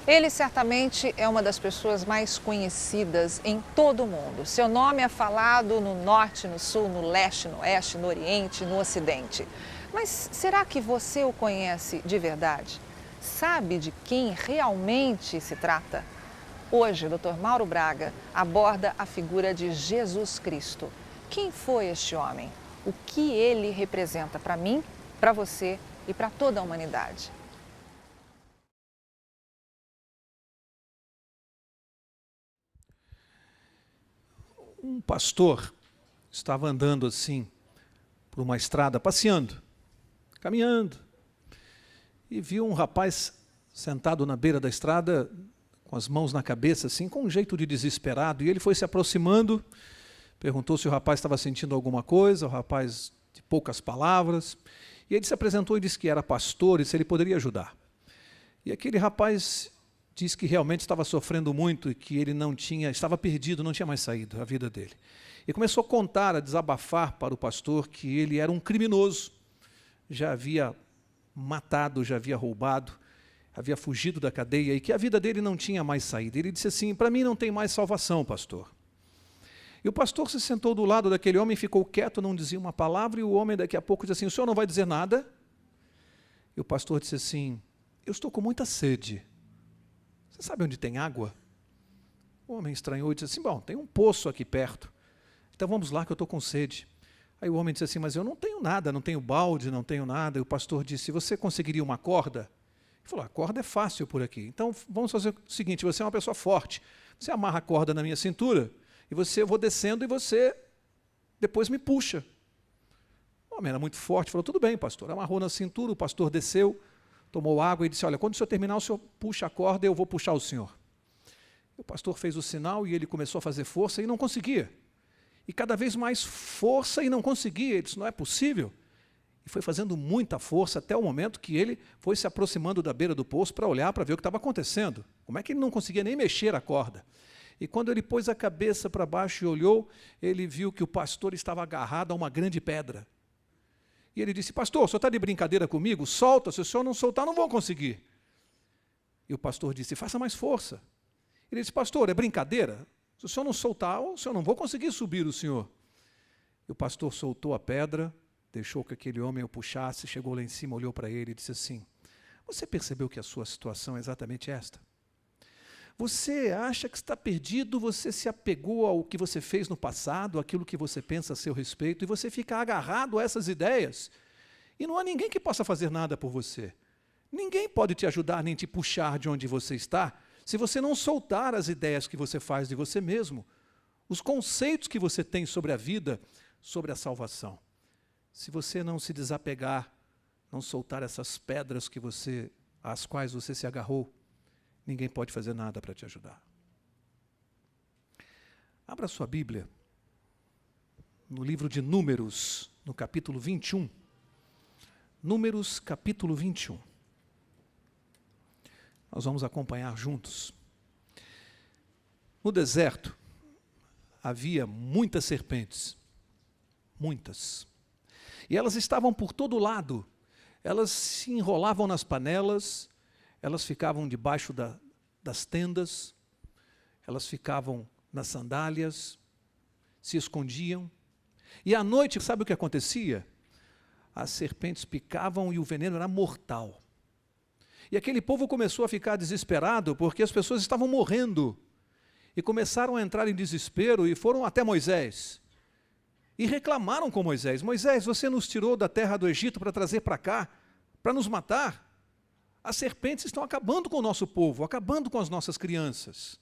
Ele certamente é uma das pessoas mais conhecidas em todo o mundo. Seu nome é falado no norte, no sul, no leste, no oeste, no oriente, no ocidente. Mas será que você o conhece de verdade? Sabe de quem realmente se trata? Hoje, o Dr. Mauro Braga aborda a figura de Jesus Cristo. Quem foi este homem? O que ele representa para mim, para você e para toda a humanidade? Um pastor estava andando assim por uma estrada, passeando, caminhando, e viu um rapaz sentado na beira da estrada, com as mãos na cabeça, assim, com um jeito de desesperado. E ele foi se aproximando, perguntou se o rapaz estava sentindo alguma coisa, o rapaz de poucas palavras. E ele se apresentou e disse que era pastor e se ele poderia ajudar. E aquele rapaz disse que realmente estava sofrendo muito e que ele estava perdido, não tinha mais saído a vida dele. E começou a contar, a desabafar para o pastor que ele era um criminoso, já havia matado, já havia roubado, havia fugido da cadeia e que a vida dele não tinha mais saída. Ele disse assim: para mim não tem mais salvação, pastor. E o pastor se sentou do lado daquele homem, ficou quieto, não dizia uma palavra, e o homem daqui a pouco disse assim: o senhor não vai dizer nada? E o pastor disse assim: eu estou com muita sede. Você sabe onde tem água? O homem estranhou e disse assim: bom, tem um poço aqui perto. Então vamos lá que eu estou com sede. Aí o homem disse assim: mas eu não tenho nada, não tenho balde, não tenho nada. E o pastor disse: você conseguiria uma corda? Ele falou: a corda é fácil por aqui. Então vamos fazer o seguinte: você é uma pessoa forte. Você amarra a corda na minha cintura e eu vou descendo e você depois me puxa. O homem era muito forte, falou: tudo bem, pastor. Amarrou na cintura, o pastor desceu, tomou água e disse: olha, quando o senhor terminar, o senhor puxa a corda e eu vou puxar o senhor. O pastor fez o sinal e ele começou a fazer força e não conseguia. E cada vez mais força e não conseguia. Ele disse: não é possível. E foi fazendo muita força até o momento que ele foi se aproximando da beira do poço para olhar, para ver o que estava acontecendo. Como é que ele não conseguia nem mexer a corda? E quando ele pôs a cabeça para baixo e olhou, ele viu que o pastor estava agarrado a uma grande pedra. E ele disse: pastor, o senhor está de brincadeira comigo? Solta, se o senhor não soltar, não vou conseguir. E o pastor disse: faça mais força. Ele disse: pastor, é brincadeira? Se o senhor não soltar, o senhor não vou conseguir subir o senhor. E o pastor soltou a pedra, deixou que aquele homem o puxasse, chegou lá em cima, olhou para ele e disse assim: você percebeu que a sua situação é exatamente esta? Você acha que está perdido, você se apegou ao que você fez no passado, aquilo que você pensa a seu respeito, e você fica agarrado a essas ideias. E não há ninguém que possa fazer nada por você. Ninguém pode te ajudar nem te puxar de onde você está, se você não soltar as ideias que você faz de você mesmo, os conceitos que você tem sobre a vida, sobre a salvação. Se você não se desapegar, não soltar essas pedras às quais você se agarrou, ninguém pode fazer nada para te ajudar. Abra sua Bíblia no livro de Números, no capítulo 21. Números, capítulo 21. Nós vamos acompanhar juntos. No deserto, havia muitas serpentes. Muitas. E elas estavam por todo lado. Elas se enrolavam nas panelas, elas ficavam debaixo das tendas, elas ficavam nas sandálias, se escondiam. E à noite, sabe o que acontecia? As serpentes picavam e o veneno era mortal. E aquele povo começou a ficar desesperado porque as pessoas estavam morrendo. E começaram a entrar em desespero e foram até Moisés. E reclamaram com Moisés: Moisés, você nos tirou da terra do Egito para trazer para cá, para nos matar. As serpentes estão acabando com o nosso povo, acabando com as nossas crianças.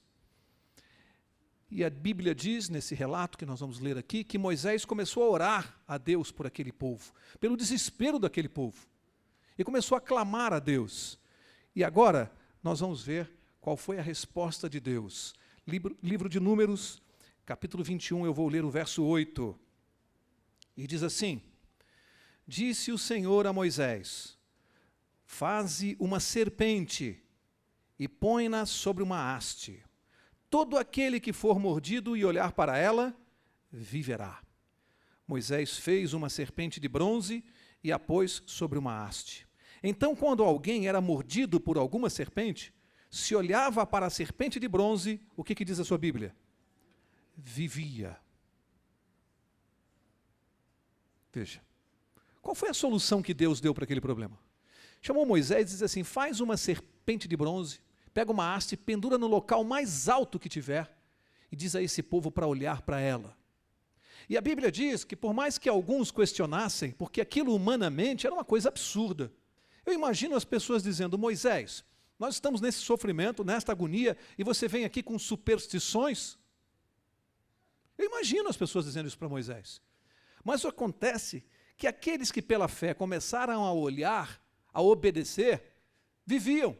E a Bíblia diz, nesse relato que nós vamos ler aqui, que Moisés começou a orar a Deus por aquele povo, pelo desespero daquele povo. E começou a clamar a Deus. E agora nós vamos ver qual foi a resposta de Deus. Livro de Números, capítulo 21, eu vou ler o verso 8. E diz assim: disse o Senhor a Moisés: faze uma serpente e põe-na sobre uma haste. Todo aquele que for mordido e olhar para ela, viverá. Moisés fez uma serpente de bronze e a pôs sobre uma haste. Então, quando alguém era mordido por alguma serpente, se olhava para a serpente de bronze, o que diz a sua Bíblia? Vivia. Veja, qual foi a solução que Deus deu para aquele problema? Chamou Moisés e disse assim, faz uma serpente de bronze, pega uma haste, pendura no local mais alto que tiver e diz a esse povo para olhar para ela. E a Bíblia diz que por mais que alguns questionassem, porque aquilo humanamente era uma coisa absurda. Eu imagino as pessoas dizendo, Moisés, nós estamos nesse sofrimento, nesta agonia, e você vem aqui com superstições? Eu imagino as pessoas dizendo isso para Moisés. Mas acontece que aqueles que pela fé começaram a olhar, a obedecer, viviam.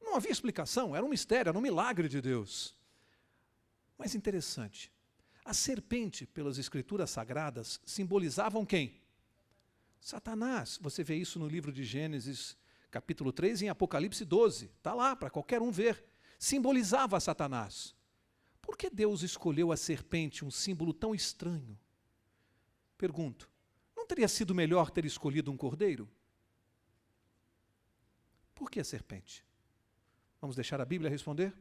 Não havia explicação, era um mistério, era um milagre de Deus. Mas interessante, a serpente, pelas escrituras sagradas, simbolizavam quem? Satanás. Você vê isso no livro de Gênesis, capítulo 3, e em Apocalipse 12. Está lá, para qualquer um ver. Simbolizava Satanás. Por que Deus escolheu a serpente, um símbolo tão estranho? Pergunto, não teria sido melhor ter escolhido um cordeiro? Por que a serpente? Vamos deixar a Bíblia responder?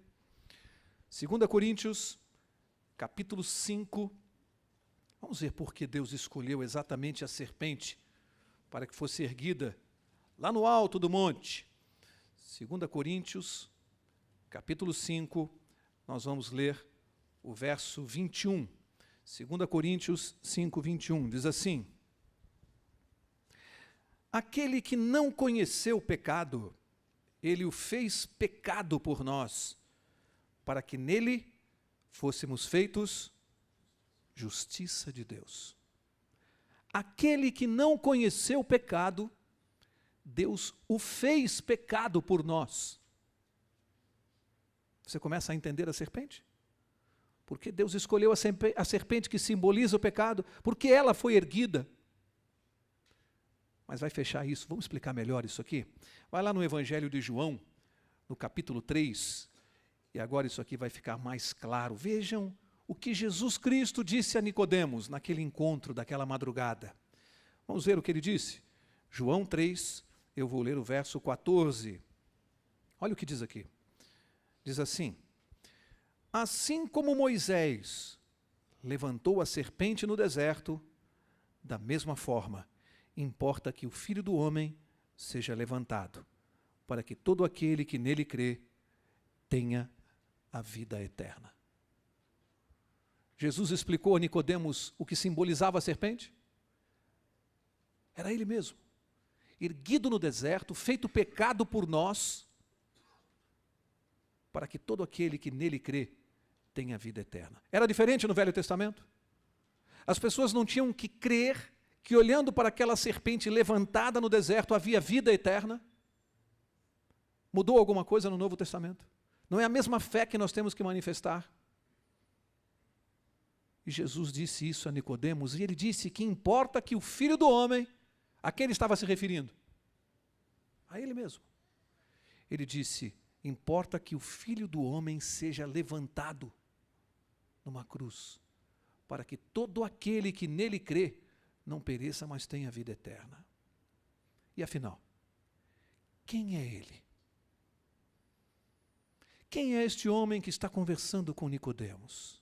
2 Coríntios, capítulo 5. Vamos ver por que Deus escolheu exatamente a serpente para que fosse erguida lá no alto do monte. 2 Coríntios, capítulo 5, nós vamos ler o verso 21. 2 Coríntios 5, 21, diz assim, aquele que não conheceu o pecado, ele o fez pecado por nós, para que nele fôssemos feitos justiça de Deus. Aquele que não conheceu o pecado, Deus o fez pecado por nós. Você começa a entender a serpente? Porque Deus escolheu a serpente que simboliza o pecado, porque ela foi erguida. Mas vai fechar isso, vamos explicar melhor isso aqui? Vai lá no Evangelho de João, no capítulo 3, e agora isso aqui vai ficar mais claro. Vejam o que Jesus Cristo disse a Nicodemos naquele encontro daquela madrugada. Vamos ver o que ele disse? João 3, eu vou ler o verso 14. Olha o que diz aqui. Diz assim, assim como Moisés levantou a serpente no deserto, da mesma forma, importa que o Filho do Homem seja levantado, para que todo aquele que nele crê tenha a vida eterna. Jesus explicou a Nicodemos o que simbolizava a serpente? Era ele mesmo, erguido no deserto, feito pecado por nós, para que todo aquele que nele crê tenha a vida eterna. Era diferente no Velho Testamento? As pessoas não tinham que crer que olhando para aquela serpente levantada no deserto havia vida eterna? Mudou alguma coisa no Novo Testamento? Não é a mesma fé que nós temos que manifestar? E Jesus disse isso a Nicodemos, e ele disse que importa que o Filho do Homem, a quem ele estava se referindo? A ele mesmo. Ele disse, importa que o Filho do Homem seja levantado numa cruz, para que todo aquele que nele crê não pereça, mas tenha vida eterna. E afinal, quem é ele? Quem é este homem que está conversando com Nicodemos?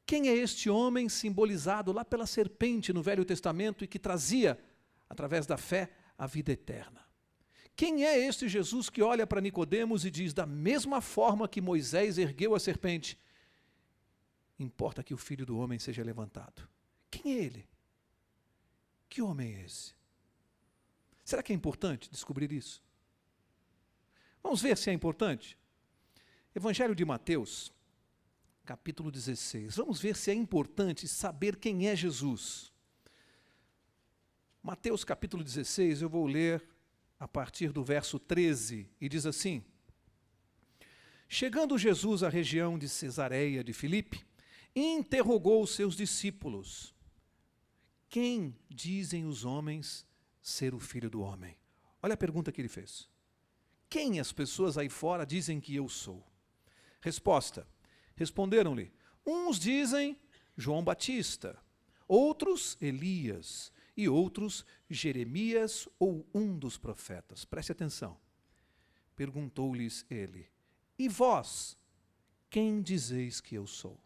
Quem é este homem simbolizado lá pela serpente no Velho Testamento e que trazia, através da fé, a vida eterna? Quem é este Jesus que olha para Nicodemos e diz, da mesma forma que Moisés ergueu a serpente, importa que o Filho do Homem seja levantado? Quem é ele? Que homem é esse? Será que é importante descobrir isso? Vamos ver se é importante. Evangelho de Mateus, capítulo 16. Vamos ver se é importante saber quem é Jesus. Mateus, capítulo 16, eu vou ler a partir do verso 13, e diz assim, chegando Jesus à região de Cesareia de Filipe, interrogou os seus discípulos, quem dizem os homens ser o Filho do Homem? Olha a pergunta que ele fez. Quem as pessoas aí fora dizem que eu sou? Resposta. Responderam-lhe, uns dizem João Batista, outros Elias, e outros Jeremias ou um dos profetas. Preste atenção. perguntou-lhes ele: e vós, quem dizeis que eu sou?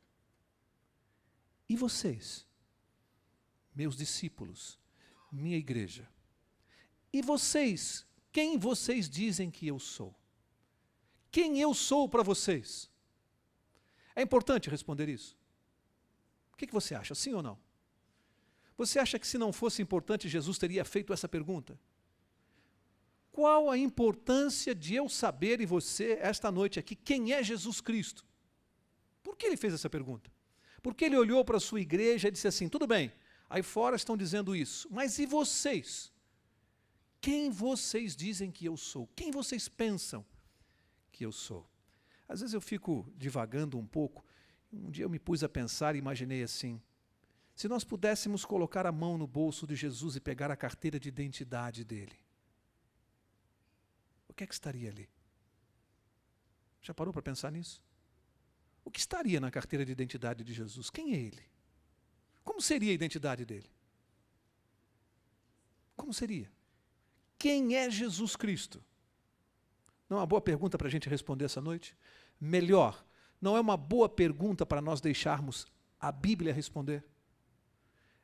E vocês, meus discípulos, minha igreja, e vocês, quem vocês dizem que eu sou? Quem eu sou para vocês? É importante responder isso. O que você acha, sim ou não? Você acha que se não fosse importante, Jesus teria feito essa pergunta? Qual a importância de eu saber, e você, esta noite aqui, quem é Jesus Cristo? Por que ele fez essa pergunta? Porque ele olhou para a sua igreja e disse assim: tudo bem, aí fora estão dizendo isso, mas e vocês? Quem vocês dizem que eu sou? Quem vocês pensam que eu sou? Às vezes eu fico divagando um pouco. Um dia eu me pus a pensar e imaginei assim: se nós pudéssemos colocar a mão no bolso de Jesus e pegar a carteira de identidade dele, o que é que estaria ali? Já parou para pensar nisso? O que estaria na carteira de identidade de Jesus? Quem é ele? Como seria a identidade dele? Como seria? Quem é Jesus Cristo? Não é uma boa pergunta para a gente responder essa noite? Melhor, não é uma boa pergunta para nós deixarmos a Bíblia responder?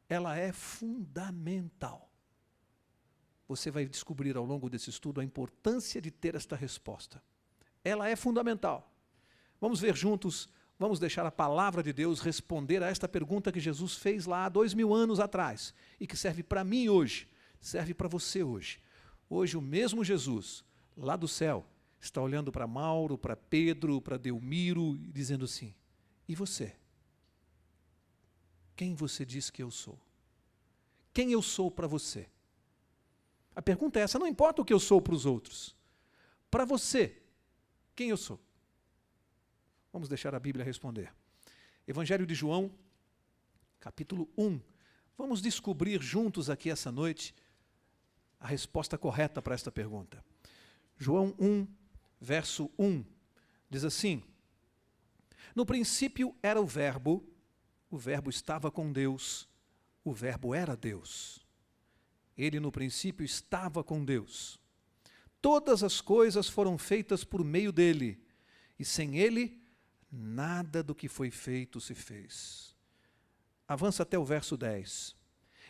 Ela é fundamental. Você vai descobrir ao longo desse estudo a importância de ter esta resposta. Ela é fundamental. Vamos ver juntos, vamos deixar a palavra de Deus responder a esta pergunta que Jesus fez lá há 2000 anos atrás e que serve para mim hoje, serve para você hoje. Hoje o mesmo Jesus, lá do céu, está olhando para Mauro, para Pedro, para Delmiro e dizendo assim: e você? Quem você diz que eu sou? Quem eu sou para você? A pergunta é essa: não importa o que eu sou para os outros. Para você, quem eu sou? Vamos deixar a Bíblia responder. Evangelho de João, capítulo 1. Vamos descobrir juntos aqui essa noite a resposta correta para esta pergunta. João 1, verso 1, diz assim: no princípio era o Verbo estava com Deus, o Verbo era Deus. Ele no princípio estava com Deus. Todas as coisas foram feitas por meio dele, e sem ele, nada do que foi feito se fez. Avança até o verso 10.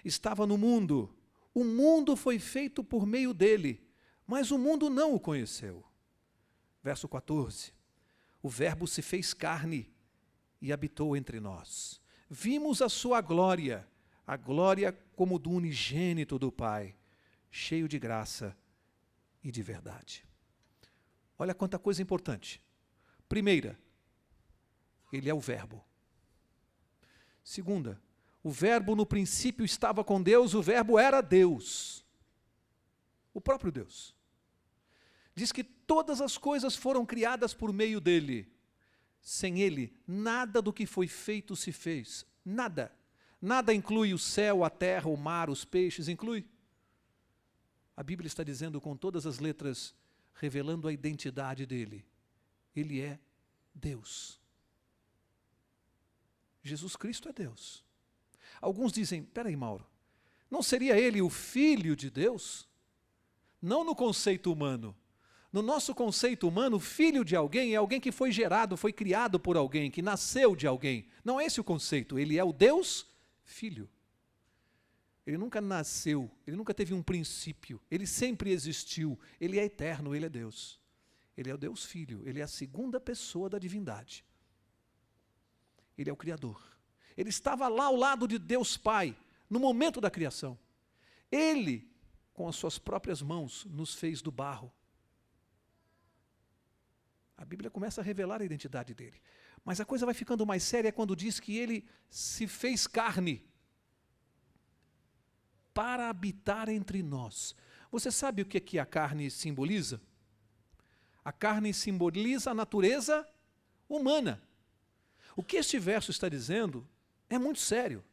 Estava no mundo, o mundo foi feito por meio dele, mas o mundo não o conheceu. Verso 14. O Verbo se fez carne e habitou entre nós. Vimos a sua glória, a glória como do unigênito do Pai, cheio de graça e de verdade. Olha quanta coisa importante. Primeira, ele é o Verbo. Segunda, o Verbo no princípio estava com Deus, o Verbo era Deus. O próprio Deus. Diz que todas as coisas foram criadas por meio dele. Sem ele, nada do que foi feito se fez. Nada. Nada inclui o céu, a terra, o mar, os peixes, inclui. A Bíblia está dizendo com todas as letras, revelando a identidade dele. Ele é Deus. Jesus Cristo é Deus. Alguns dizem: peraí, Mauro, não seria ele o Filho de Deus? Não no conceito humano. No nosso conceito humano, filho de alguém é alguém que foi gerado, foi criado por alguém, que nasceu de alguém. Não é esse o conceito. Ele é o Deus Filho. Ele nunca nasceu, ele nunca teve um princípio, ele sempre existiu, ele é eterno, ele é Deus. Ele é o Deus Filho, ele é a segunda pessoa da divindade. Ele é o Criador. Ele estava lá ao lado de Deus Pai, no momento da criação. Ele, com as suas próprias mãos, nos fez do barro. A Bíblia começa a revelar a identidade dele. Mas a coisa vai ficando mais séria quando diz que ele se fez carne para habitar entre nós. Você sabe o que a carne simboliza? A carne simboliza a natureza humana. O que este verso está dizendo é muito sério.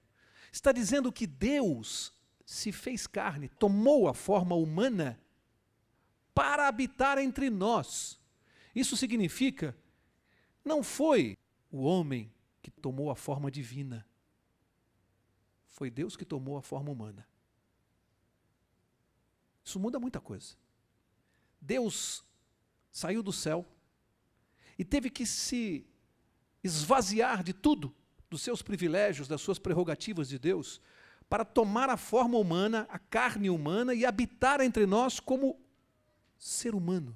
Está dizendo que Deus se fez carne, tomou a forma humana para habitar entre nós. Isso significa, não foi o homem que tomou a forma divina. Foi Deus que tomou a forma humana. Isso muda muita coisa. Deus saiu do céu e teve que se esvaziar de tudo, dos seus privilégios, das suas prerrogativas de Deus, para tomar a forma humana, a carne humana e habitar entre nós como ser humano.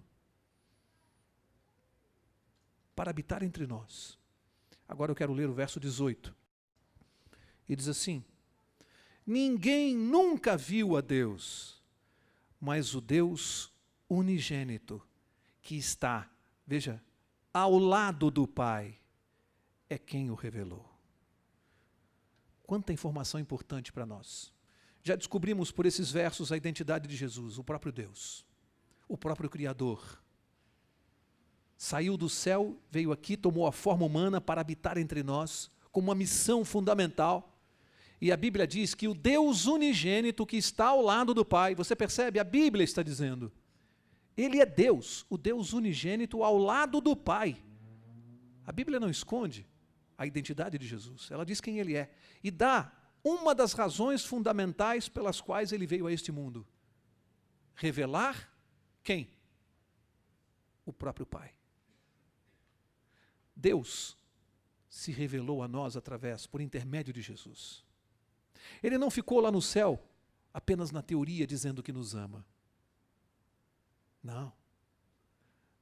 Para habitar entre nós. Agora eu quero ler o verso 18. E diz assim: ninguém nunca viu a Deus, mas o Deus unigênito, que está, veja, ao lado do Pai, é quem o revelou. Quanta informação importante para nós. Já descobrimos por esses versos a identidade de Jesus, o próprio Deus, o próprio Criador. Saiu do céu, veio aqui, tomou a forma humana para habitar entre nós, com uma missão fundamental. E a Bíblia diz que o Deus unigênito que está ao lado do Pai, você percebe? A Bíblia está dizendo, Ele é Deus, o Deus unigênito ao lado do Pai. A Bíblia não esconde a identidade de Jesus, ela diz quem Ele é. E dá uma das razões fundamentais pelas quais Ele veio a este mundo. Revelar quem? O próprio Pai. Deus se revelou a nós por intermédio de Jesus. Ele não ficou lá no céu apenas na teoria dizendo que nos ama. Não.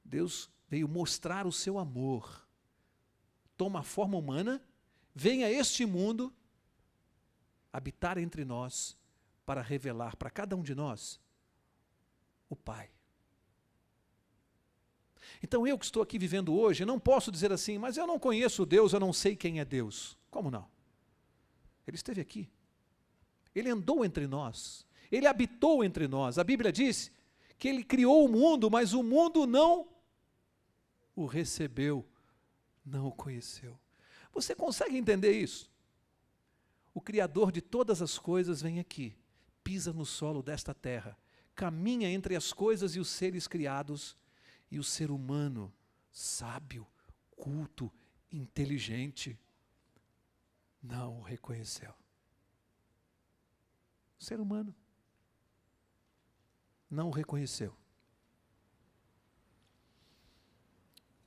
Deus veio mostrar o seu amor. Toma a forma humana, vem a este mundo, habitar entre nós, para revelar para cada um de nós o Pai. Então eu que estou aqui vivendo hoje, não posso dizer assim, mas eu não conheço Deus, eu não sei quem é Deus. Como não? Ele esteve aqui. Ele andou entre nós. Ele habitou entre nós. A Bíblia diz que Ele criou o mundo, mas o mundo não o recebeu, não o conheceu. Você consegue entender isso? O Criador de todas as coisas vem aqui, pisa no solo desta terra, caminha entre as coisas e os seres criados, e o ser humano, sábio, culto, inteligente, não o reconheceu. O ser humano não o reconheceu.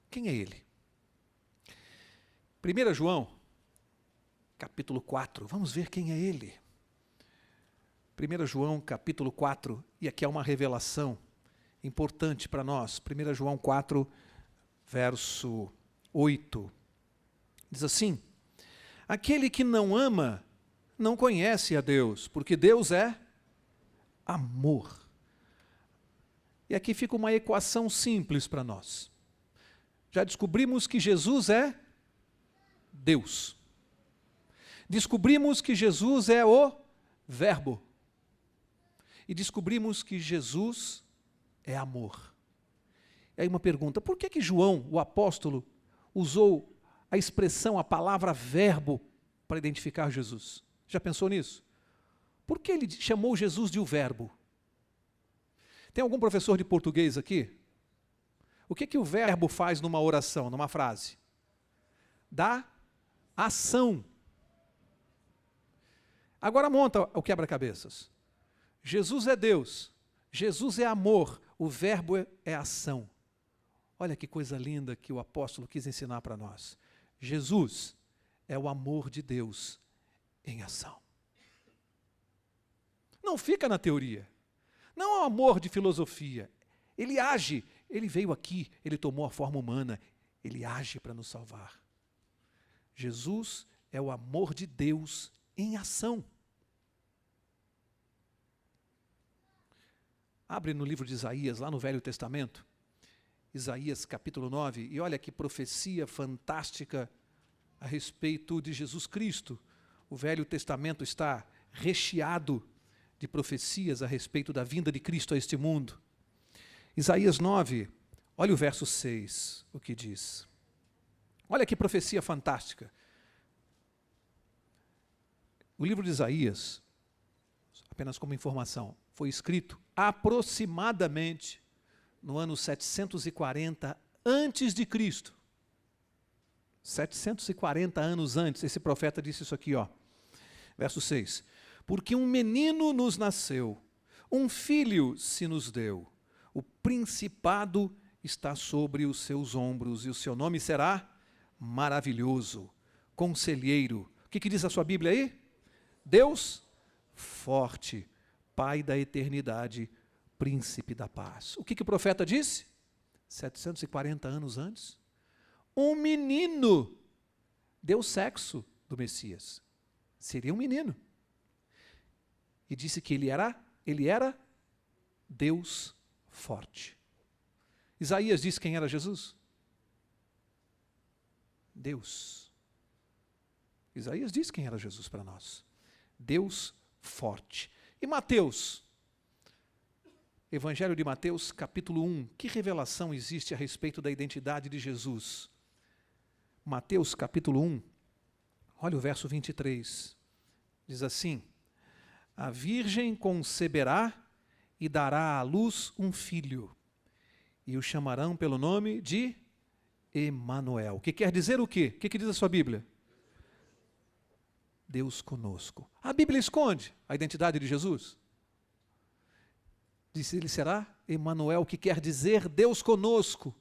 Quem é Ele? 1 João, capítulo 4, vamos ver quem é Ele. 1 João, capítulo 4, e aqui há uma revelação importante para nós. 1 João 4, verso 8. Diz assim: aquele que não ama, não conhece a Deus, porque Deus é amor. E aqui fica uma equação simples para nós. Já descobrimos que Jesus é Deus. Descobrimos que Jesus é o Verbo. E descobrimos que Jesus é amor. E aí uma pergunta, por que João, o apóstolo, usou a expressão, a palavra verbo, para identificar Jesus? Já pensou nisso? Por que ele chamou Jesus de o verbo? Tem algum professor de português aqui? O que o verbo faz numa oração, numa frase? Dá ação. Agora monta o quebra-cabeças. Jesus é Deus, Jesus é amor, o verbo é ação. Olha que coisa linda que o apóstolo quis ensinar para nós. Jesus é o amor de Deus em ação. Não fica na teoria. Não é um amor de filosofia. Ele age. Ele veio aqui, ele tomou a forma humana. Ele age para nos salvar. Jesus é o amor de Deus em ação. Abre no livro de Isaías, lá no Velho Testamento. Isaías capítulo 9. E olha que profecia fantástica a respeito de Jesus Cristo. O Velho Testamento está recheado de profecias a respeito da vinda de Cristo a este mundo. Isaías 9, olha o verso 6, o que diz. Olha que profecia fantástica. O livro de Isaías, apenas como informação, foi escrito aproximadamente no ano 740 antes de Cristo. 740 anos antes, esse profeta disse isso aqui, ó. Verso 6. Porque um menino nos nasceu, um filho se nos deu, o principado está sobre os seus ombros, e o seu nome será Maravilhoso, Conselheiro. O que diz a sua Bíblia aí? Deus forte, Pai da eternidade, Príncipe da paz. O que o profeta disse? 740 anos antes. Um menino deu sexo do Messias. Seria um menino. E disse que ele era Deus forte. Isaías disse quem era Jesus? Deus. Isaías disse quem era Jesus para nós. Deus forte. E Mateus? Evangelho de Mateus, capítulo 1. Que revelação existe a respeito da identidade de Jesus? Mateus, capítulo 1. Olha o verso 23. Diz assim: a virgem conceberá e dará à luz um filho, e o chamarão pelo nome de Emanuel. Que quer dizer o quê? O que diz a sua Bíblia? Deus conosco. A Bíblia esconde a identidade de Jesus. Diz: ele será Emanuel, que quer dizer Deus conosco.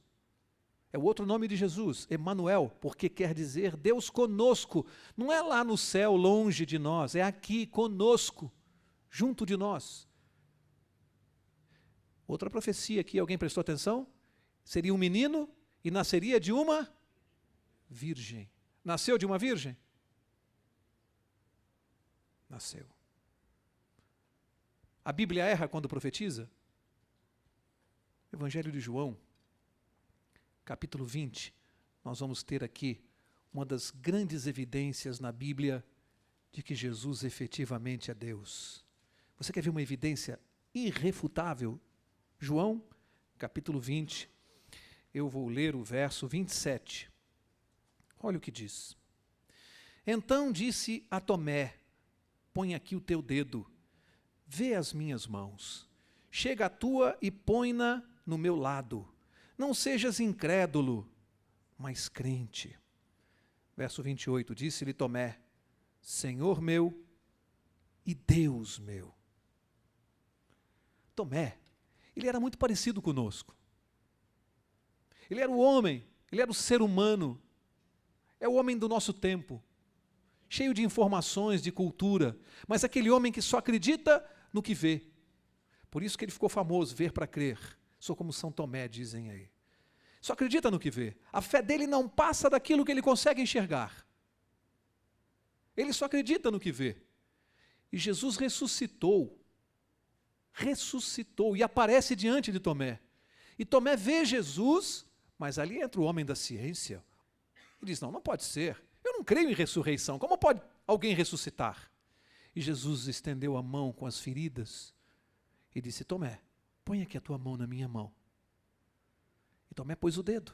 É o outro nome de Jesus, Emanuel, porque quer dizer Deus conosco. Não é lá no céu, longe de nós, é aqui conosco, junto de nós. Outra profecia aqui, alguém prestou atenção? Seria um menino e nasceria de uma virgem. Nasceu de uma virgem? Nasceu. A Bíblia erra quando profetiza? Evangelho de João, capítulo 20, nós vamos ter aqui uma das grandes evidências na Bíblia de que Jesus efetivamente é Deus. Você quer ver uma evidência irrefutável? João, capítulo 20, eu vou ler o verso 27. Olha o que diz. Então disse a Tomé: põe aqui o teu dedo, vê as minhas mãos, chega a tua e põe-na no meu lado. Não sejas incrédulo, mas crente. Verso 28, disse-lhe Tomé: Senhor meu e Deus meu. Tomé, ele era muito parecido conosco. Ele era o homem, ele era o ser humano, é o homem do nosso tempo, cheio de informações, de cultura, mas aquele homem que só acredita no que vê. Por isso que ele ficou famoso, ver para crer. Sou como São Tomé, dizem aí. Só acredita no que vê. A fé dele não passa daquilo que ele consegue enxergar. Ele só acredita no que vê. E Jesus ressuscitou e aparece diante de Tomé. E Tomé vê Jesus, mas ali entra o homem da ciência. E diz: não pode ser. Eu não creio em ressurreição. Como pode alguém ressuscitar? E Jesus estendeu a mão com as feridas e disse: Tomé, põe aqui a tua mão na minha mão. E Tomé pôs o dedo.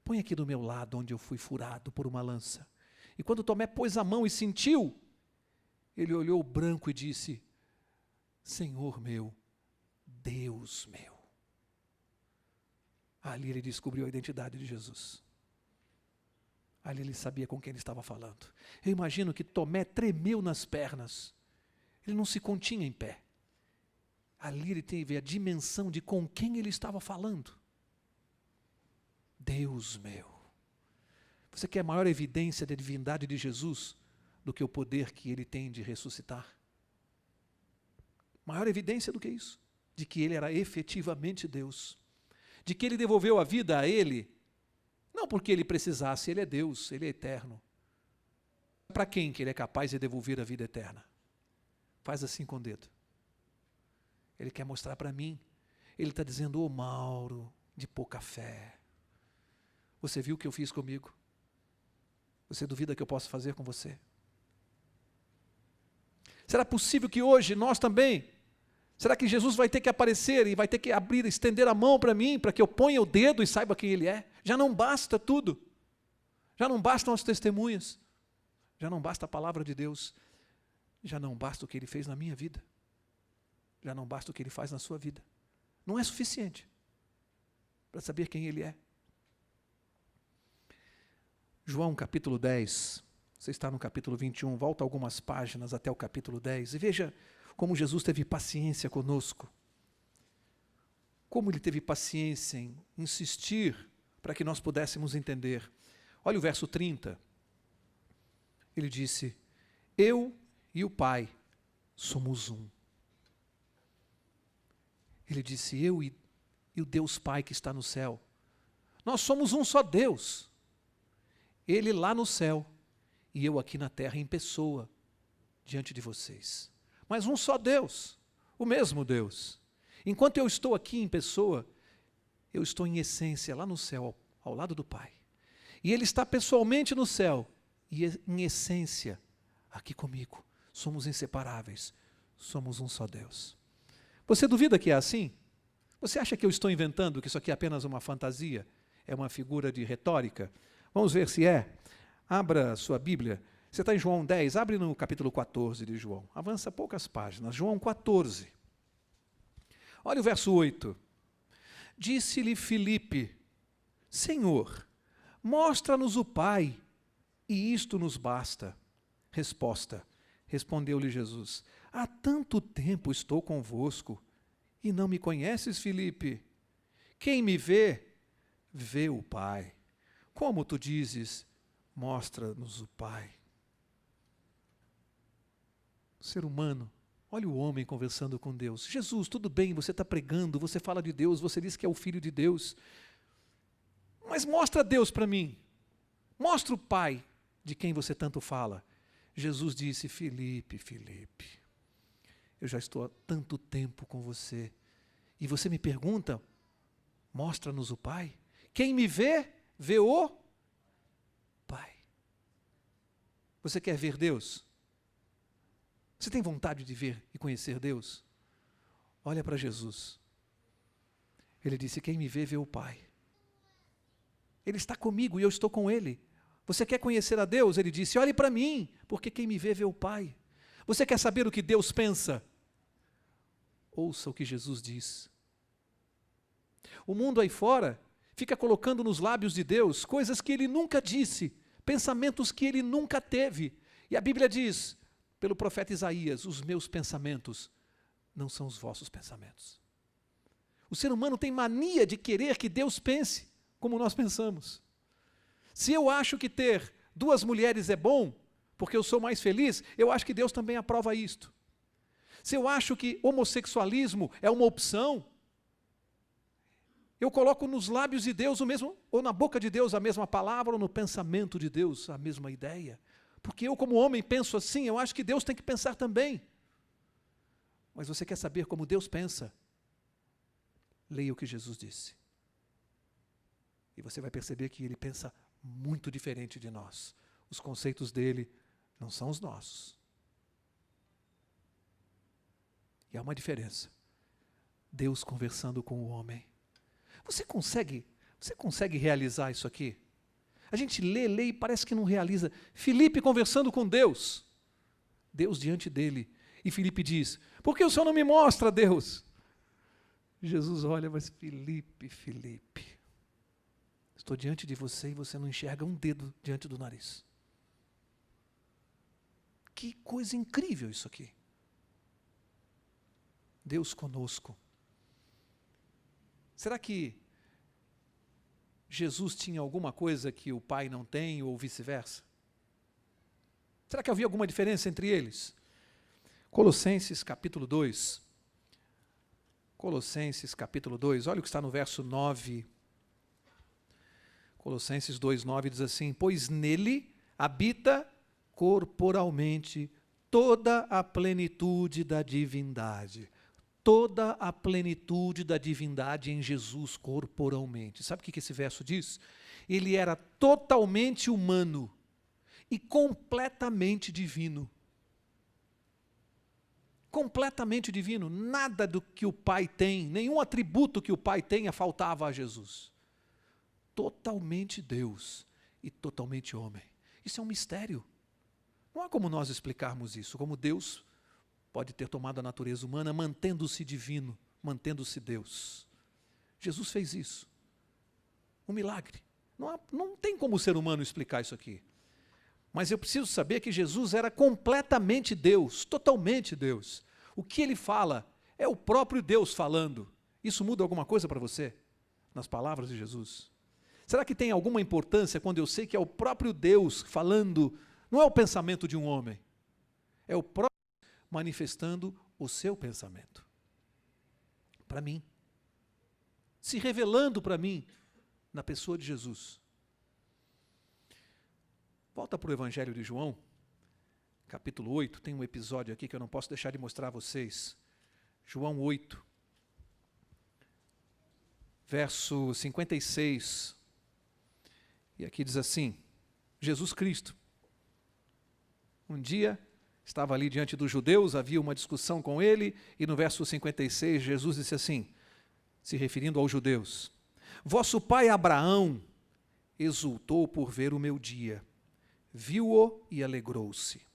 Põe aqui do meu lado, onde eu fui furado por uma lança. E quando Tomé pôs a mão e sentiu, ele olhou branco e disse: Senhor meu, Deus meu. Ali ele descobriu a identidade de Jesus. Ali ele sabia com quem ele estava falando. Eu imagino que Tomé tremeu nas pernas. Ele não se continha em pé. Ali ele teve a dimensão de com quem ele estava falando. Deus meu. Você quer maior evidência da divindade de Jesus do que o poder que ele tem de ressuscitar? Maior evidência do que isso? De que ele era efetivamente Deus. De que ele devolveu a vida a ele, não porque ele precisasse, ele é Deus, ele é eterno. Para quem que ele é capaz de devolver a vida eterna? Faz assim com o dedo. Ele quer mostrar para mim. Ele está dizendo: ô Mauro, de pouca fé. Você viu o que eu fiz comigo? Você duvida que eu possa fazer com você? Será possível que hoje nós também... Será que Jesus vai ter que aparecer e vai ter que abrir, estender a mão para mim, para que eu ponha o dedo e saiba quem ele é? Já não basta tudo. Já não bastam as testemunhas. Já não basta a palavra de Deus. Já não basta o que ele fez na minha vida. Já não basta o que ele faz na sua vida. Não é suficiente para saber quem ele é. João capítulo 10, você está no capítulo 21, volta algumas páginas até o capítulo 10 e veja como Jesus teve paciência conosco. Como ele teve paciência em insistir para que nós pudéssemos entender. Olha o verso 30. Ele disse: eu e o Pai somos um. Ele disse: eu e o Deus Pai que está no céu. Nós somos um só Deus. Ele lá no céu e eu aqui na terra em pessoa, diante de vocês. Mas um só Deus, o mesmo Deus. Enquanto eu estou aqui em pessoa, eu estou em essência lá no céu, ao lado do Pai. E Ele está pessoalmente no céu e em essência aqui comigo. Somos inseparáveis, somos um só Deus. Você duvida que é assim? Você acha que eu estou inventando, que isso aqui é apenas uma fantasia? É uma figura de retórica? Vamos ver se é. Abra sua Bíblia. Você está em João 10, abre no capítulo 14 de João. Avança poucas páginas. João 14. Olha o verso 8. Disse-lhe Filipe: Senhor, mostra-nos o Pai, e isto nos basta. Resposta. Respondeu-lhe Jesus: há tanto tempo estou convosco, e não me conheces, Filipe? Quem me vê, vê o Pai. Como tu dizes, mostra-nos o Pai. O ser humano, olha o homem conversando com Deus. Jesus, tudo bem, você está pregando, você fala de Deus, você diz que é o Filho de Deus. Mas mostra Deus para mim. Mostra o Pai de quem você tanto fala. Jesus disse: Filipe, Filipe, eu já estou há tanto tempo com você. E você me pergunta, mostra-nos o Pai? Quem me vê, vê o Pai. Você quer ver Deus? Você tem vontade de ver e conhecer Deus? Olha para Jesus. Ele disse: quem me vê, vê o Pai. Ele está comigo e eu estou com Ele. Você quer conhecer a Deus? Ele disse: olhe para mim, porque quem me vê, vê o Pai. Você quer saber o que Deus pensa? Ouça o que Jesus diz. O mundo aí fora fica colocando nos lábios de Deus coisas que Ele nunca disse, pensamentos que Ele nunca teve. E a Bíblia diz, pelo profeta Isaías: os meus pensamentos não são os vossos pensamentos. O ser humano tem mania de querer que Deus pense como nós pensamos. Se eu acho que ter 2 mulheres é bom, porque eu sou mais feliz, eu acho que Deus também aprova isto. Se eu acho que homossexualismo é uma opção, eu coloco nos lábios de Deus o mesmo, ou na boca de Deus a mesma palavra, ou no pensamento de Deus a mesma ideia. Porque eu, como homem, penso assim, eu acho que Deus tem que pensar também. Mas você quer saber como Deus pensa? Leia o que Jesus disse. E você vai perceber que Ele pensa muito diferente de nós. Os conceitos dele não são os nossos. E há uma diferença. Deus conversando com o homem. Você consegue realizar isso aqui? A gente lê e parece que não realiza. Filipe conversando com Deus. Deus diante dele. E Filipe diz: por que o Senhor não me mostra, Deus? Jesus olha, mas Filipe, estou diante de você e você não enxerga um dedo diante do nariz. Que coisa incrível isso aqui. Deus conosco. Será que Jesus tinha alguma coisa que o Pai não tem ou vice-versa? Será que havia alguma diferença entre eles? Colossenses capítulo 2. Colossenses capítulo 2, olha o que está no verso 9. Colossenses 2:9 diz assim: pois nele habita corporalmente toda a plenitude da divindade. Toda a plenitude da divindade em Jesus corporalmente. Sabe o que esse verso diz? Ele era totalmente humano e completamente divino. Completamente divino. Nada do que o Pai tem, nenhum atributo que o Pai tenha faltava a Jesus. Totalmente Deus e totalmente homem. Isso é um mistério. Não há como nós explicarmos isso, como Deus pode ter tomado a natureza humana, mantendo-se divino, mantendo-se Deus. Jesus fez isso. Um milagre. Não tem como o ser humano explicar isso aqui. Mas eu preciso saber que Jesus era completamente Deus, totalmente Deus. O que ele fala é o próprio Deus falando. Isso muda alguma coisa para você? Nas palavras de Jesus? Será que tem alguma importância quando eu sei que é o próprio Deus falando, não é o pensamento de um homem, é o próprio manifestando o seu pensamento? Para mim. Se revelando para mim na pessoa de Jesus. Volta para o Evangelho de João, capítulo 8, tem um episódio aqui que eu não posso deixar de mostrar a vocês. João 8, verso 56. E aqui diz assim, Jesus Cristo, um dia estava ali diante dos judeus, havia uma discussão com ele, e no verso 56 Jesus disse assim, se referindo aos judeus, vosso pai Abraão exultou por ver o meu dia, viu-o e alegrou-se.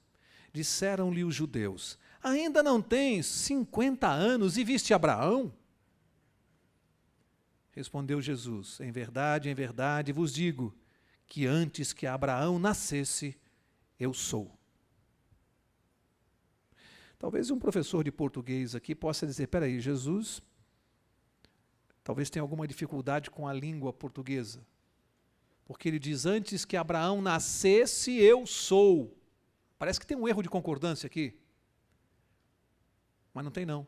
Disseram-lhe os judeus, ainda não tens 50 anos e viste Abraão? Respondeu Jesus, em verdade vos digo, que antes que Abraão nascesse, eu sou. Talvez um professor de português aqui possa dizer, espera aí, Jesus talvez tenha alguma dificuldade com a língua portuguesa, porque ele diz, antes que Abraão nascesse, eu sou. Parece que tem um erro de concordância aqui, mas não tem não.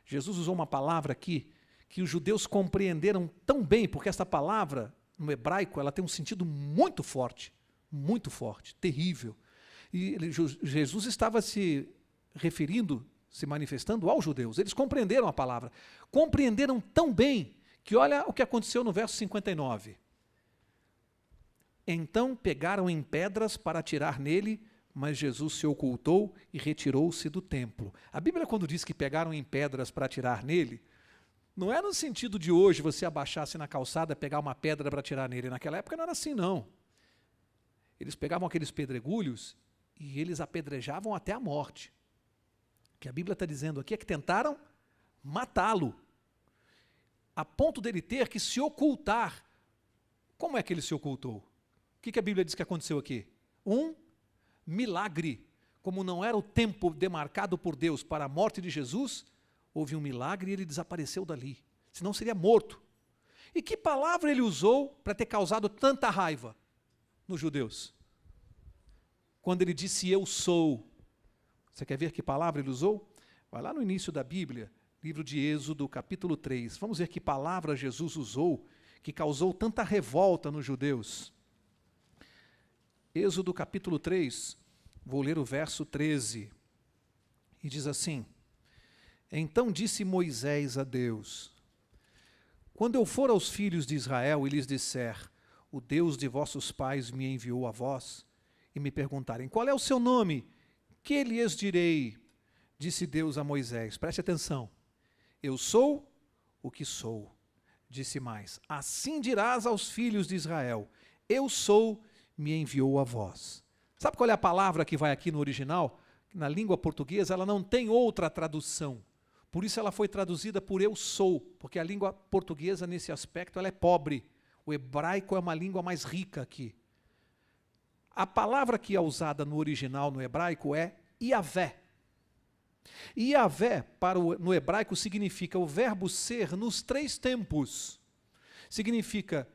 Jesus usou uma palavra aqui, que os judeus compreenderam tão bem, porque essa palavra, no hebraico, ela tem um sentido muito forte, terrível. E Jesus estava se referindo, se manifestando aos judeus. Eles compreenderam a palavra. Compreenderam tão bem, que olha o que aconteceu no verso 59. Então pegaram em pedras para atirar nele, mas Jesus se ocultou e retirou-se do templo. A Bíblia, quando diz que pegaram em pedras para atirar nele, não é no sentido de hoje você abaixar-se na calçada, pegar uma pedra para atirar nele. Naquela época não era assim, não. Eles pegavam aqueles pedregulhos e eles apedrejavam até a morte. O que a Bíblia está dizendo aqui é que tentaram matá-lo, a ponto dele ter que se ocultar. Como é que ele se ocultou? O que a Bíblia diz que aconteceu aqui? Um milagre. Como não era o tempo demarcado por Deus para a morte de Jesus, houve um milagre e ele desapareceu dali. Senão seria morto. E que palavra ele usou para ter causado tanta raiva nos judeus? Quando ele disse, eu sou. Você quer ver que palavra ele usou? Vai lá no início da Bíblia, livro de Êxodo, capítulo 3. Vamos ver que palavra Jesus usou que causou tanta revolta nos judeus. Êxodo, capítulo 3, vou ler o verso 13. E diz assim, então disse Moisés a Deus, quando eu for aos filhos de Israel e lhes disser, o Deus de vossos pais me enviou a vós, e me perguntarem, qual é o seu nome? Que lhes direi? Disse Deus a Moisés, preste atenção, eu sou o que sou. Disse mais, assim dirás aos filhos de Israel, eu sou, me enviou a vós. Sabe qual é a palavra que vai aqui no original? Na língua portuguesa ela não tem outra tradução. Por isso ela foi traduzida por eu sou, porque a língua portuguesa nesse aspecto ela é pobre. O hebraico é uma língua mais rica aqui. A palavra que é usada no original no hebraico é Iavé. Iavé no hebraico significa o verbo ser nos 3 tempos. Significa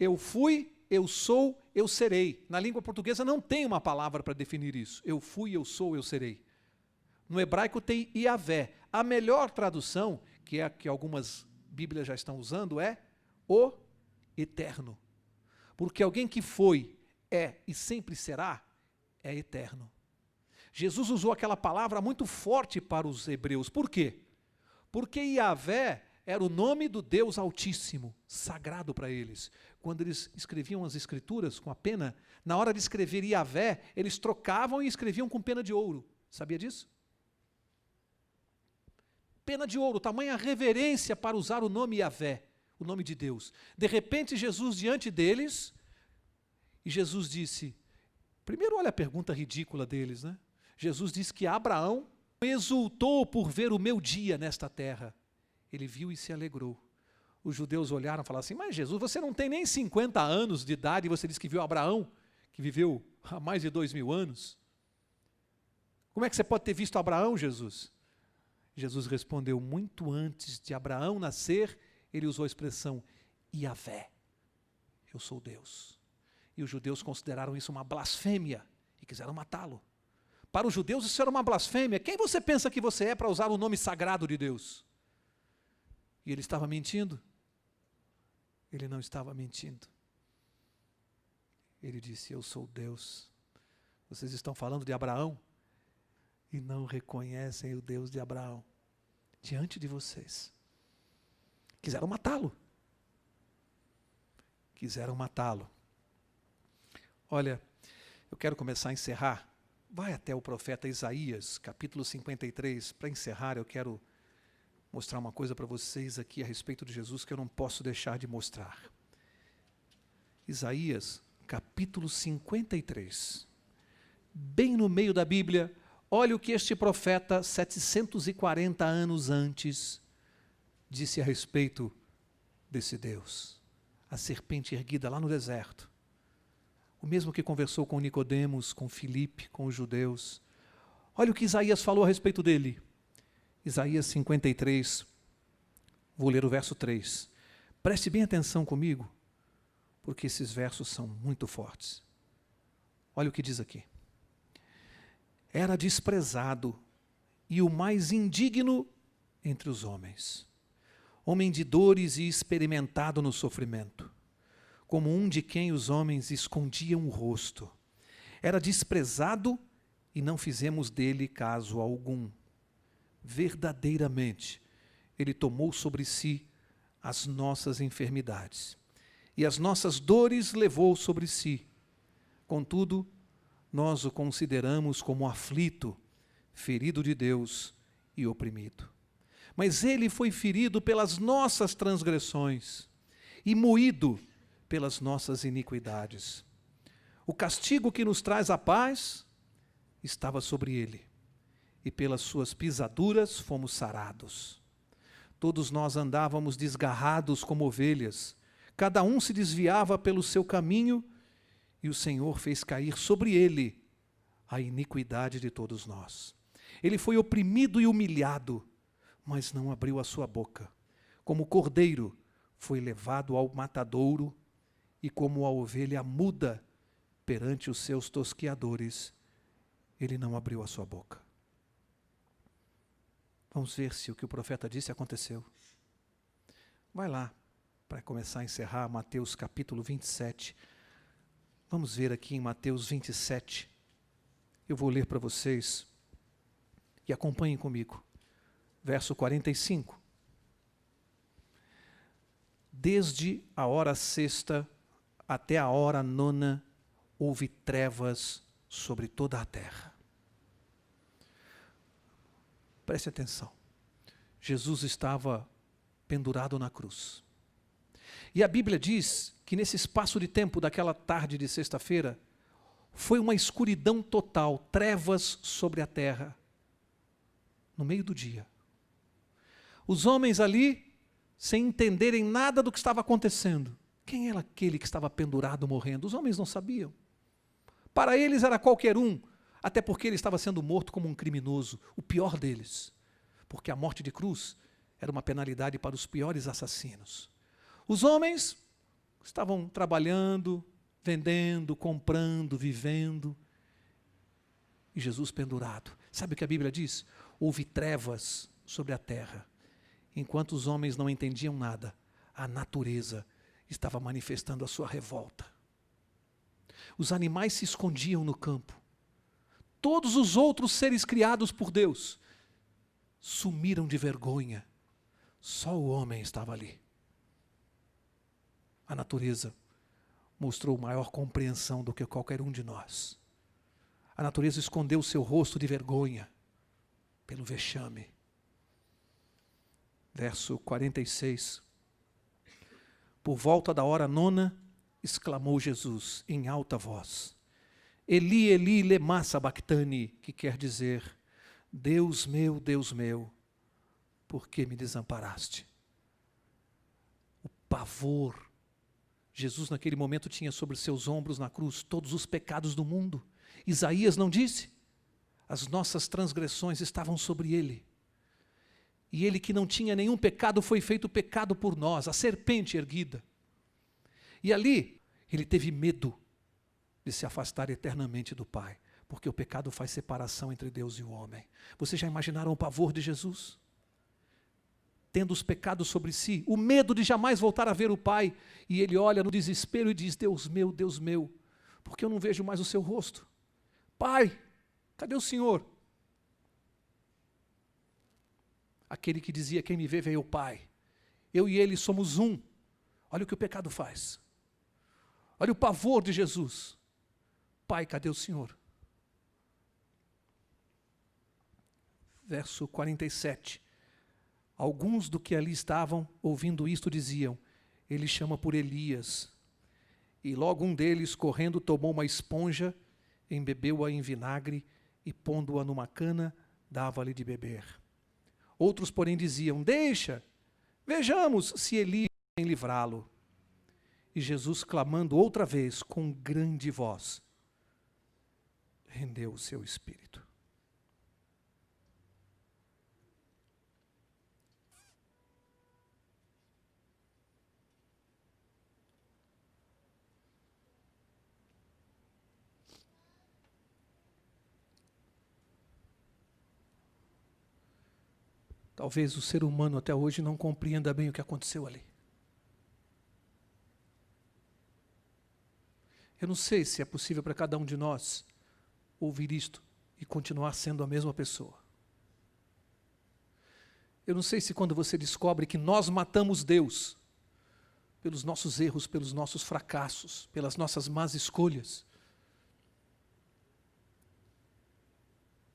eu fui, eu sou, eu serei. Na língua portuguesa não tem uma palavra para definir isso. Eu fui, eu sou, eu serei. No hebraico tem Iavé. A melhor tradução, que é a que algumas Bíblias já estão usando, é o eterno. Porque alguém que foi, é e sempre será, é eterno. Jesus usou aquela palavra muito forte para os hebreus. Por quê? Porque Iavé era o nome do Deus Altíssimo, sagrado para eles. Quando eles escreviam as escrituras com a pena, na hora de escrever Iavé, eles trocavam e escreviam com pena de ouro. Sabia disso? Pena de ouro, tamanha reverência para usar o nome Iavé, o nome de Deus. De repente, Jesus diante deles, e Jesus disse, primeiro olha a pergunta ridícula deles, né? Jesus disse que Abraão exultou por ver o meu dia nesta terra. Ele viu e se alegrou. Os judeus olharam e falaram assim, mas Jesus, você não tem nem 50 anos de idade e você disse que viu Abraão, que viveu há mais de 2000 anos. Como é que você pode ter visto Abraão, Jesus? Jesus respondeu: muito antes de Abraão nascer, ele usou a expressão Iavé, eu sou Deus. E os judeus consideraram isso uma blasfêmia e quiseram matá-lo. Para os judeus isso era uma blasfêmia. Quem você pensa que você é para usar o nome sagrado de Deus? E ele estava mentindo? Ele não estava mentindo. Ele disse: eu sou Deus. Vocês estão falando de Abraão e não reconhecem o Deus de Abraão diante de vocês. Quiseram matá-lo. Quiseram matá-lo. Olha, eu quero começar a encerrar. Vai até o profeta Isaías, capítulo 53. Para encerrar, eu quero mostrar uma coisa para vocês aqui a respeito de Jesus que eu não posso deixar de mostrar. Isaías, capítulo 53. Bem no meio da Bíblia, olha o que este profeta, 740 anos antes, disse a respeito desse Deus. A serpente erguida lá no deserto. O mesmo que conversou com Nicodemos, com Filipe, com os judeus. Olha o que Isaías falou a respeito dele. Isaías 53, vou ler o verso 3. Preste bem atenção comigo, porque esses versos são muito fortes. Olha o que diz aqui. Era desprezado e o mais indigno entre os homens, homem de dores e experimentado no sofrimento, como um de quem os homens escondiam o rosto. Era desprezado e não fizemos dele caso algum. Verdadeiramente, ele tomou sobre si as nossas enfermidades e as nossas dores levou sobre si. Contudo, nós o consideramos como aflito, ferido de Deus e oprimido. Mas ele foi ferido pelas nossas transgressões e moído pelas nossas iniquidades. O castigo que nos traz a paz estava sobre ele, e pelas suas pisaduras fomos sarados. Todos nós andávamos desgarrados como ovelhas, cada um se desviava pelo seu caminho, e o Senhor fez cair sobre ele a iniquidade de todos nós. Ele foi oprimido e humilhado, mas não abriu a sua boca. Como cordeiro, foi levado ao matadouro, e como a ovelha muda perante os seus tosqueadores, ele não abriu a sua boca. Vamos ver se o que o profeta disse aconteceu. Vai lá, para começar a encerrar, Mateus capítulo 27. Vamos ver aqui em Mateus 27. Eu vou ler para vocês e acompanhem comigo. Verso 45. Desde a hora sexta até a hora nona, houve trevas sobre toda a terra. Preste atenção. Jesus estava pendurado na cruz. E a Bíblia diz que nesse espaço de tempo daquela tarde de sexta-feira, foi uma escuridão total, trevas sobre a terra, no meio do dia. Os homens ali, sem entenderem nada do que estava acontecendo. Quem era aquele que estava pendurado morrendo? Os homens não sabiam. Para eles era qualquer um, até porque ele estava sendo morto como um criminoso, o pior deles. Porque a morte de cruz era uma penalidade para os piores assassinos. Os homens estavam trabalhando, vendendo, comprando, vivendo. E Jesus pendurado. Sabe o que a Bíblia diz? Houve trevas sobre a terra. Enquanto os homens não entendiam nada, a natureza estava manifestando a sua revolta. Os animais se escondiam no campo. Todos os outros seres criados por Deus sumiram de vergonha. Só o homem estava ali. A natureza mostrou maior compreensão do que qualquer um de nós. A natureza escondeu o seu rosto de vergonha pelo vexame. Verso 46. Por volta da hora nona, exclamou Jesus em alta voz: Eli, Eli, lema sabachthani, que quer dizer: Deus meu, por que me desamparaste? O pavor. Jesus naquele momento tinha sobre seus ombros na cruz todos os pecados do mundo. Isaías não disse? As nossas transgressões estavam sobre ele. E ele que não tinha nenhum pecado foi feito pecado por nós, a serpente erguida. E ali ele teve medo de se afastar eternamente do Pai, porque o pecado faz separação entre Deus e o homem. Vocês já imaginaram o pavor de Jesus? Tendo os pecados sobre si, o medo de jamais voltar a ver o Pai, e ele olha no desespero e diz: Deus meu, porque eu não vejo mais o seu rosto? Pai, cadê o Senhor? Aquele que dizia: quem me vê, vê o Pai. Eu e ele somos um. Olha o que o pecado faz. Olha o pavor de Jesus. Pai, cadê o Senhor? Verso 47. Alguns do que ali estavam, ouvindo isto, diziam: ele chama por Elias. E logo um deles, correndo, tomou uma esponja, embebeu-a em vinagre e, pondo-a numa cana, dava-lhe de beber. Outros, porém, diziam: deixa, vejamos se Elias vem livrá-lo. E Jesus, clamando outra vez com grande voz, rendeu o seu espírito. Talvez o ser humano até hoje não compreenda bem o que aconteceu ali. Eu não sei se é possível para cada um de nós ouvir isto e continuar sendo a mesma pessoa. Eu não sei se quando você descobre que nós matamos Deus pelos nossos erros, pelos nossos fracassos, pelas nossas más escolhas.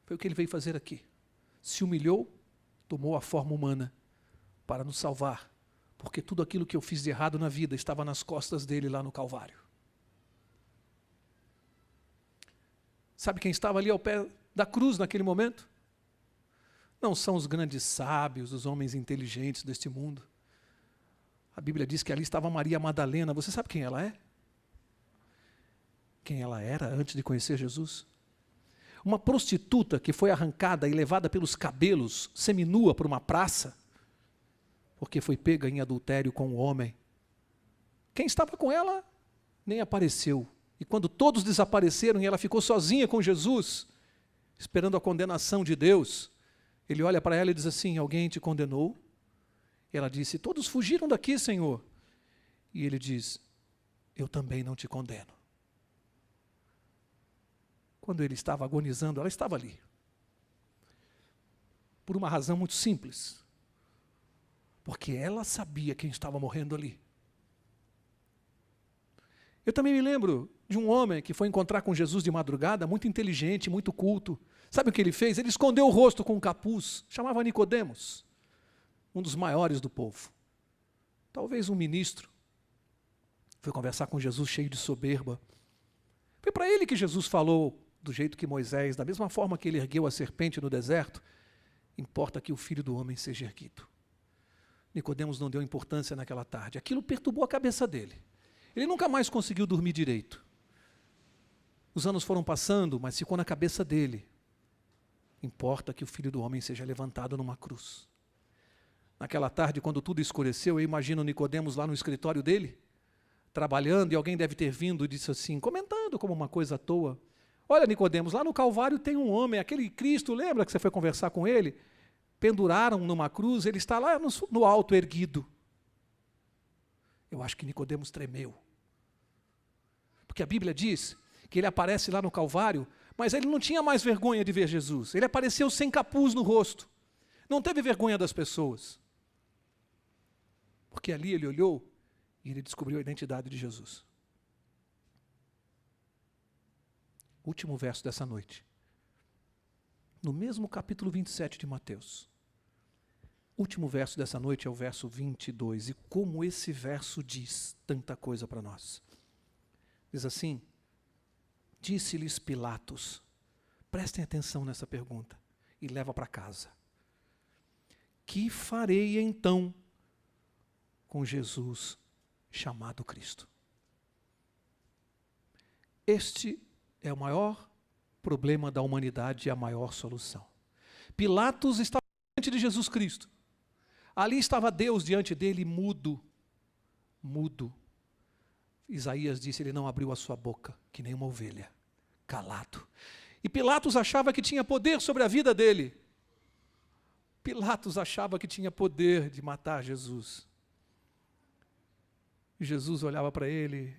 Foi o que ele veio fazer aqui. Se humilhou, tomou a forma humana para nos salvar, porque tudo aquilo que eu fiz de errado na vida estava nas costas dele lá no Calvário. Sabe quem estava ali ao pé da cruz naquele momento? Não são os grandes sábios, os homens inteligentes deste mundo. A Bíblia diz que ali estava Maria Madalena. Você sabe quem ela é? Quem ela era antes de conhecer Jesus? Uma prostituta que foi arrancada e levada pelos cabelos, seminua, para uma praça, porque foi pega em adultério com um homem. Quem estava com ela nem apareceu. E quando todos desapareceram e ela ficou sozinha com Jesus, esperando a condenação de Deus, ele olha para ela e diz assim: alguém te condenou? E ela disse: todos fugiram daqui, Senhor. E ele diz: eu também não te condeno. Quando ele estava agonizando, ela estava ali. Por uma razão muito simples. Porque ela sabia quem estava morrendo ali. Eu também me lembro de um homem que foi encontrar com Jesus de madrugada, muito inteligente, muito culto. Sabe o que ele fez? Ele escondeu o rosto com um capuz. Chamava Nicodemos, um dos maiores do povo. Talvez um ministro. Foi conversar com Jesus cheio de soberba. Foi para ele que Jesus falou do jeito que Moisés, da mesma forma que ele ergueu a serpente no deserto, importa que o Filho do Homem seja erguido. Nicodemos não deu importância naquela tarde. Aquilo perturbou a cabeça dele. Ele nunca mais conseguiu dormir direito. Os anos foram passando, mas ficou na cabeça dele. Importa que o Filho do Homem seja levantado numa cruz. Naquela tarde, quando tudo escureceu, eu imagino Nicodemos lá no escritório dele, trabalhando, e alguém deve ter vindo e disse assim, comentando como uma coisa à toa: olha, Nicodemos, lá no Calvário tem um homem, aquele Cristo, lembra que você foi conversar com ele? Penduraram numa cruz, ele está lá no alto erguido. Eu acho que Nicodemos tremeu. Porque a Bíblia diz que ele aparece lá no Calvário, mas ele não tinha mais vergonha de ver Jesus. Ele apareceu sem capuz no rosto. Não teve vergonha das pessoas. Porque ali ele olhou e ele descobriu a identidade de Jesus. Último verso dessa noite. No mesmo capítulo 27 de Mateus. Último verso dessa noite é o verso 22. E como esse verso diz tanta coisa para nós. Diz assim: disse-lhes Pilatos, prestem atenção nessa pergunta e leva para casa: que farei então com Jesus chamado Cristo? Este é o maior problema da humanidade e a maior solução. Pilatos estava diante de Jesus Cristo. Ali estava Deus diante dele, mudo, mudo. Isaías disse, ele não abriu a sua boca, que nem uma ovelha, calado. E Pilatos achava que tinha poder sobre a vida dele. Pilatos achava que tinha poder de matar Jesus. E Jesus olhava para ele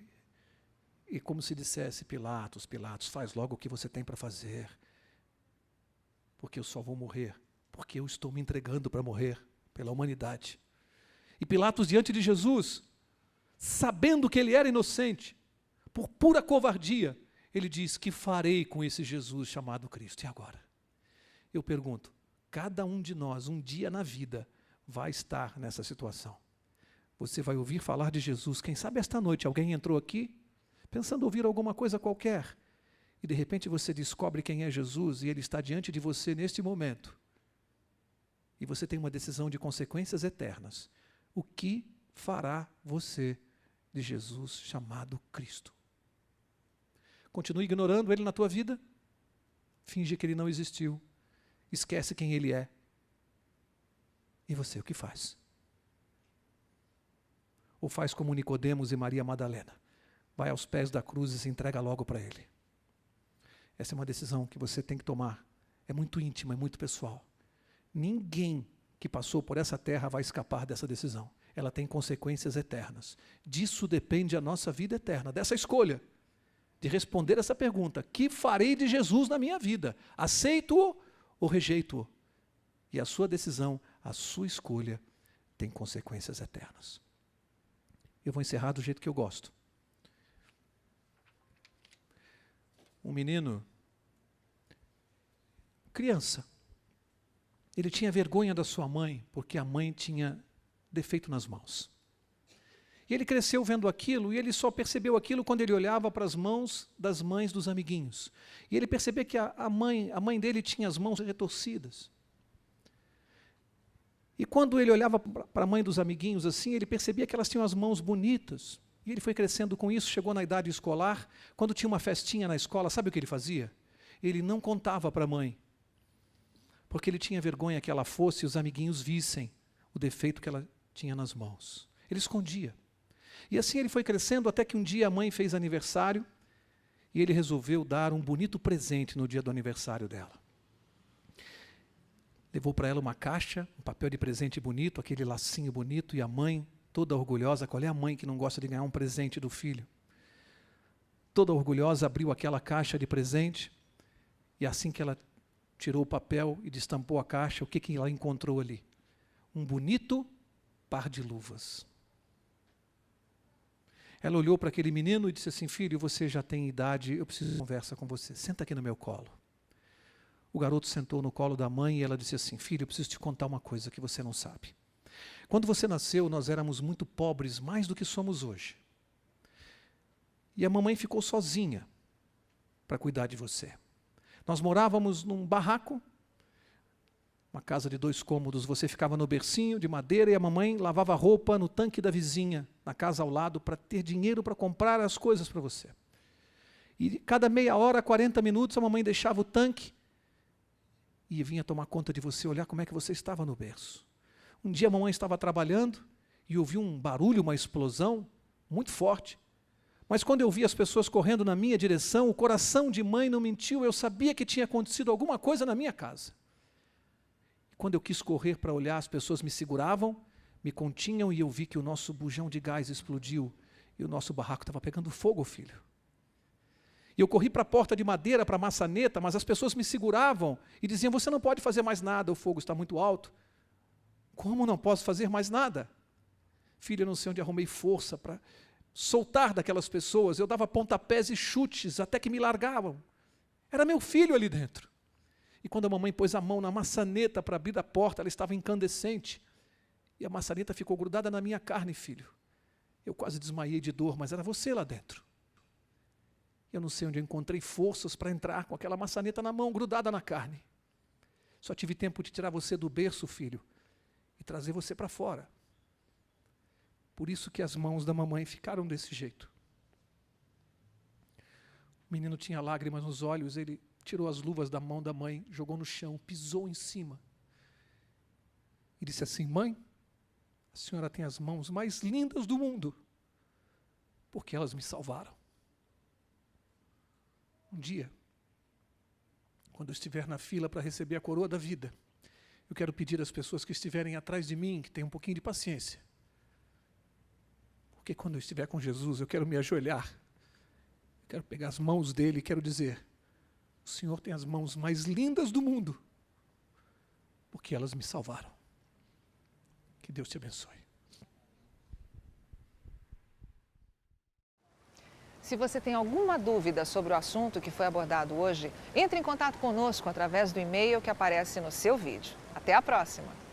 e como se dissesse, Pilatos, Pilatos, faz logo o que você tem para fazer, porque eu só vou morrer, porque eu estou me entregando para morrer pela humanidade. E Pilatos diante de Jesus, sabendo que ele era inocente, por pura covardia, ele diz, que farei com esse Jesus chamado Cristo? E agora? Eu pergunto, cada um de nós, um dia na vida, vai estar nessa situação. Você vai ouvir falar de Jesus. Quem sabe esta noite alguém entrou aqui, pensando ouvir alguma coisa qualquer, e de repente você descobre quem é Jesus, e Ele está diante de você neste momento. E você tem uma decisão de consequências eternas. O que fará você de Jesus chamado Cristo? Continue ignorando Ele na tua vida? Finge que Ele não existiu. Esquece quem Ele é. E você, o que faz? Ou faz como Nicodemos e Maria Madalena? Vai aos pés da cruz e se entrega logo para Ele. Essa é uma decisão que você tem que tomar. É muito íntima, é muito pessoal. Ninguém que passou por essa terra vai escapar dessa decisão. Ela tem consequências eternas. Disso depende a nossa vida eterna, dessa escolha, de responder essa pergunta: que farei de Jesus na minha vida? Aceito-o ou rejeito-o? E a sua decisão, a sua escolha, tem consequências eternas. Eu vou encerrar do jeito que eu gosto. Um menino, criança, ele tinha vergonha da sua mãe, porque a mãe tinha defeito nas mãos. E ele cresceu vendo aquilo, e ele só percebeu aquilo quando ele olhava para as mãos das mães dos amiguinhos. E ele percebeu que a mãe dele tinha as mãos retorcidas. E quando ele olhava para a mãe dos amiguinhos assim, ele percebia que elas tinham as mãos bonitas. E ele foi crescendo com isso, chegou na idade escolar. Quando tinha uma festinha na escola, sabe o que ele fazia? Ele não contava para a mãe, porque ele tinha vergonha que ela fosse e os amiguinhos vissem o defeito que ela tinha nas mãos. Ele escondia. E assim ele foi crescendo até que um dia a mãe fez aniversário e ele resolveu dar um bonito presente no dia do aniversário dela. Levou para ela uma caixa, um papel de presente bonito, aquele lacinho bonito, e a mãe, toda orgulhosa, qual é a mãe que não gosta de ganhar um presente do filho? Toda orgulhosa, abriu aquela caixa de presente, e assim que ela tirou o papel e destampou a caixa, o que ela encontrou ali? Um bonito par de luvas. Ela olhou para aquele menino e disse assim: filho, você já tem idade, eu preciso conversar com você, senta aqui no meu colo. O garoto sentou no colo da mãe e ela disse assim: filho, eu preciso te contar uma coisa que você não sabe. Quando você nasceu, nós éramos muito pobres, mais do que somos hoje. E a mamãe ficou sozinha para cuidar de você. Nós morávamos num barraco, uma casa de 2 cômodos, você ficava no bercinho de madeira e a mamãe lavava roupa no tanque da vizinha, na casa ao lado, para ter dinheiro para comprar as coisas para você. E cada meia hora, 40 minutos, a mamãe deixava o tanque e vinha tomar conta de você, olhar como é que você estava no berço. Um dia a mamãe estava trabalhando e ouviu um barulho, uma explosão muito forte. Mas quando eu vi as pessoas correndo na minha direção, o coração de mãe não mentiu, eu sabia que tinha acontecido alguma coisa na minha casa. Quando eu quis correr para olhar, as pessoas me seguravam, me continham e eu vi que o nosso bujão de gás explodiu e o nosso barraco estava pegando fogo, filho. E eu corri para a porta de madeira, para a maçaneta, mas as pessoas me seguravam e diziam: você não pode fazer mais nada, o fogo está muito alto. Como não posso fazer mais nada? Filho, eu não sei onde arrumei força para soltar daquelas pessoas. Eu dava pontapés e chutes até que me largavam. Era meu filho ali dentro. E quando a mamãe pôs a mão na maçaneta para abrir a porta, ela estava incandescente. E a maçaneta ficou grudada na minha carne, filho. Eu quase desmaiei de dor, mas era você lá dentro. Eu não sei onde eu encontrei forças para entrar com aquela maçaneta na mão, grudada na carne. Só tive tempo de tirar você do berço, filho, e trazer você para fora. Por isso que as mãos da mamãe ficaram desse jeito. O menino tinha lágrimas nos olhos, ele tirou as luvas da mão da mãe, jogou no chão, pisou em cima. E disse assim: mãe, Senhora tem as mãos mais lindas do mundo, porque elas me salvaram. Um dia, quando eu estiver na fila para receber a coroa da vida, eu quero pedir às pessoas que estiverem atrás de mim, que tenham um pouquinho de paciência. Porque quando eu estiver com Jesus, eu quero me ajoelhar, eu quero pegar as mãos dele e quero dizer: o Senhor tem as mãos mais lindas do mundo, porque elas me salvaram. Que Deus te abençoe. Se você tem alguma dúvida sobre o assunto que foi abordado hoje, entre em contato conosco através do e-mail que aparece no seu vídeo. Até a próxima!